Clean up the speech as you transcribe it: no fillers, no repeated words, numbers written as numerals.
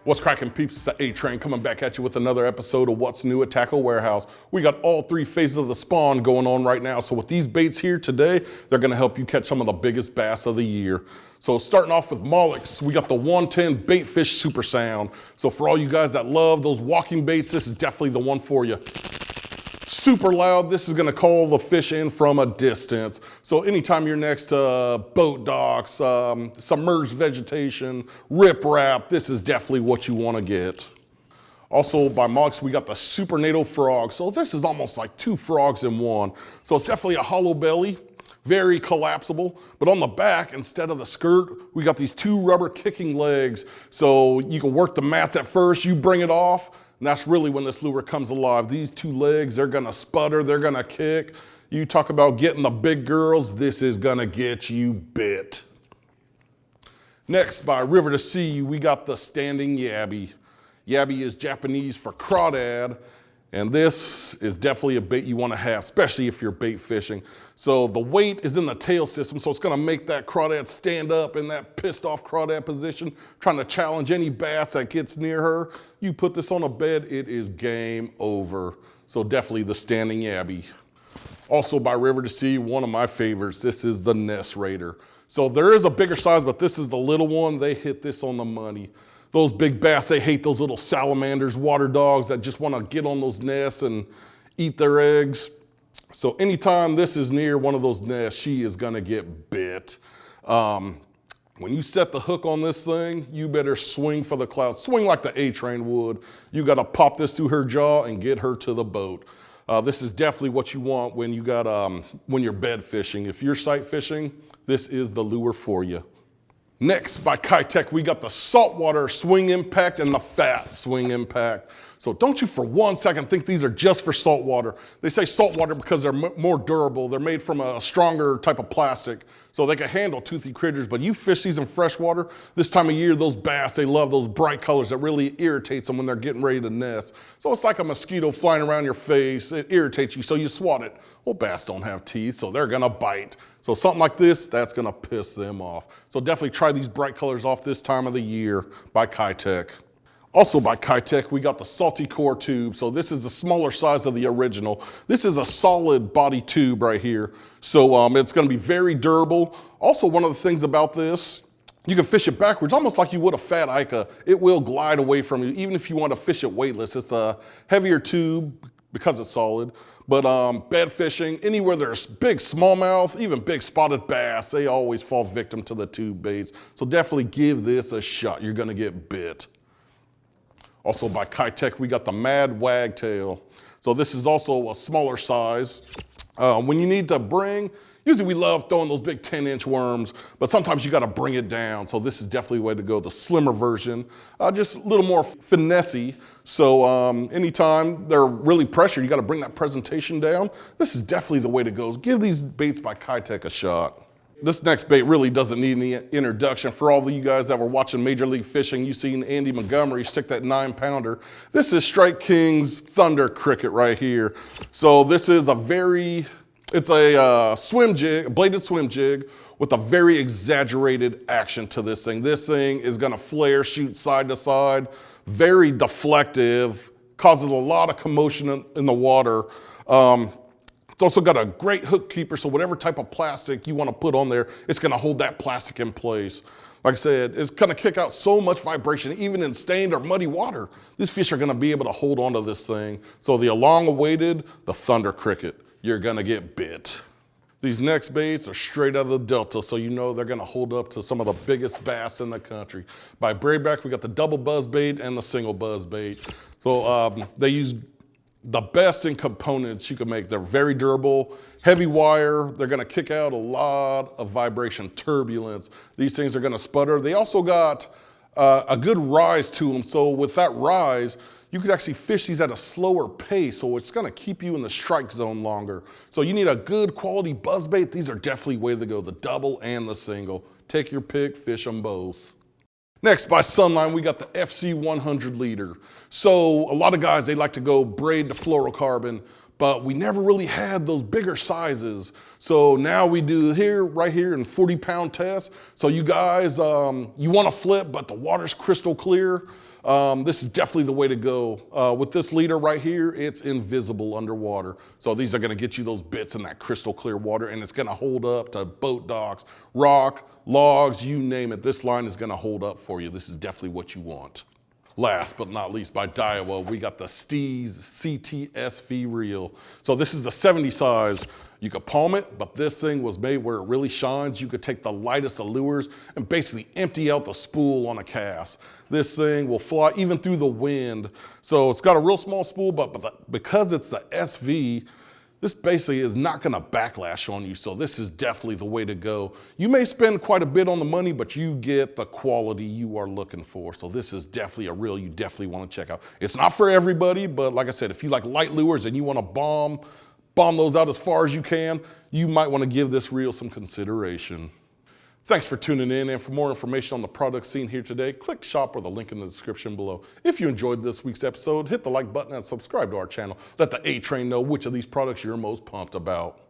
What's cracking, peeps? It's the A-Train coming back at you with another episode of What's New at Tackle Warehouse. We got all three phases of the spawn going on right now. So with these baits here today, they're gonna help you catch some of the biggest bass of the year. So starting off with Molix, we got the 110 Baitfish Super Sound. So for all you guys that love those walking baits, this is definitely the one for you. Super loud, this is gonna call the fish in from a distance. So anytime you're next to boat docks, submerged vegetation, riprap, this is definitely what you wanna get. Also by Molix, we got the Supernato Frog. So this is almost like two frogs in one. So it's definitely a hollow belly, very collapsible, but on the back, instead of the skirt, we got these two rubber kicking legs. So you can work the mats at first, you bring it off, and that's really when this lure comes alive. These two legs, they're gonna sputter, they're gonna kick. You talk about getting the big girls, this is gonna get you bit. Next, by River to Sea, we got the standing yabby. Yabby is Japanese for crawdad, and this is definitely a bait you wanna have, especially if you're bait fishing. So the weight is in the tail system, so it's gonna make that crawdad stand up in that pissed off crawdad position, trying to challenge any bass that gets near her. You put this on a bed, it is game over. So definitely the standing yabby. Also by River to Sea, one of my favorites, this is the Nest Raider. So there is a bigger size, but this is the little one. They hit this on the money. Those big bass, they hate those little salamanders, water dogs that just wanna get on those nests and eat their eggs. So anytime this is near one of those nests, she is gonna get bit. When you set the hook on this thing, you better swing for the clouds. Swing like the A-Train would. You gotta pop this through her jaw and get her to the boat. This is definitely what you want when you got when you're bed fishing. If you're sight fishing, this is the lure for you. Next, by Keitech, we got the Saltwater Swing Impact and the Fat Swing Impact. So don't you for one second think these are just for saltwater. They say saltwater because they're more durable. They're made from a stronger type of plastic, so they can handle toothy critters. But you fish these in freshwater, this time of year, those bass, they love those bright colors that really irritates them when they're getting ready to nest. So it's like a mosquito flying around your face. It irritates you, so you swat it. Well, bass don't have teeth, so they're gonna bite. So something like this, that's gonna piss them off. So definitely try these bright colors off this time of the year by Keitech. Also by Keitech, we got the Salty Core tube. So this is the smaller size of the original. This is a solid body tube right here. So it's gonna be very durable. Also, one of the things about this, you can fish it backwards, almost like you would a fat Ica. It will glide away from you, even if you want to fish it weightless. It's a heavier tube because it's solid. But bed fishing, anywhere there's big smallmouth, even big spotted bass, they always fall victim to the tube baits. So definitely give this a shot. You're gonna get bit. Also by Keitech, we got the Mad Wagtail. So this is also a smaller size. When you need to bring, usually we love throwing those big 10-inch worms, but sometimes you gotta bring it down. So this is definitely the way to go, the slimmer version, just a little more finessey. So anytime they're really pressured, you gotta bring that presentation down. This is definitely the way to go. Give these baits by Keitech a shot. This next bait really doesn't need any introduction. For all of you guys that were watching Major League Fishing, you've seen Andy Montgomery stick that 9-pounder. This is Strike King's Thunder Cricket right here. So this is it's a swim jig, a bladed swim jig with a very exaggerated action to this thing. This thing is gonna flare, shoot side to side, very deflective, causes a lot of commotion in the water. It's also got a great hook keeper, so whatever type of plastic you want to put on there, it's going to hold that plastic in place. Like I said, it's going to kick out so much vibration, even in stained or muddy water. These fish are going to be able to hold onto this thing. So the long-awaited, the Thunder Cricket, you're going to get bit. These next baits are straight out of the Delta, so you know they're going to hold up to some of the biggest bass in the country. By Brabec, we got the double buzzbait and the single buzzbait. So they use the best in components you can make. They're very durable, heavy wire. They're gonna kick out a lot of vibration, turbulence. These things are gonna sputter. They also got a good rise to them. So with that rise, you could actually fish these at a slower pace. So it's gonna keep you in the strike zone longer. So you need a good quality buzzbait. These are definitely way to go, the double and the single. Take your pick, fish them both. Next, by Sunline, we got the FC 100 liter. So a lot of guys, they like to go braid to fluorocarbon, but we never really had those bigger sizes. So now we do right here in 40-pound test. So you guys, you want to flip, but the water's crystal clear. This is definitely the way to go. With this leader right here, it's invisible underwater. So these are gonna get you those bits in that crystal clear water, and it's gonna hold up to boat docks, rock, logs, you name it. This line is gonna hold up for you. This is definitely what you want. Last but not least, by Daiwa, we got the Steez CTSV reel. So this is a 70 size. You could palm it, but this thing was made where it really shines. You could take the lightest of lures and basically empty out the spool on a cast. This thing will fly even through the wind. So it's got a real small spool, but because it's the SV, this basically is not gonna backlash on you, so this is definitely the way to go. You may spend quite a bit on the money, but you get the quality you are looking for. So this is definitely a reel you definitely wanna check out. It's not for everybody, but like I said, if you like light lures and you wanna bomb those out as far as you can, you might wanna give this reel some consideration. Thanks for tuning in, and for more information on the products seen here today, click shop or the link in the description below. If you enjoyed this week's episode, hit the like button and subscribe to our channel. Let the A-Train know which of these products you're most pumped about.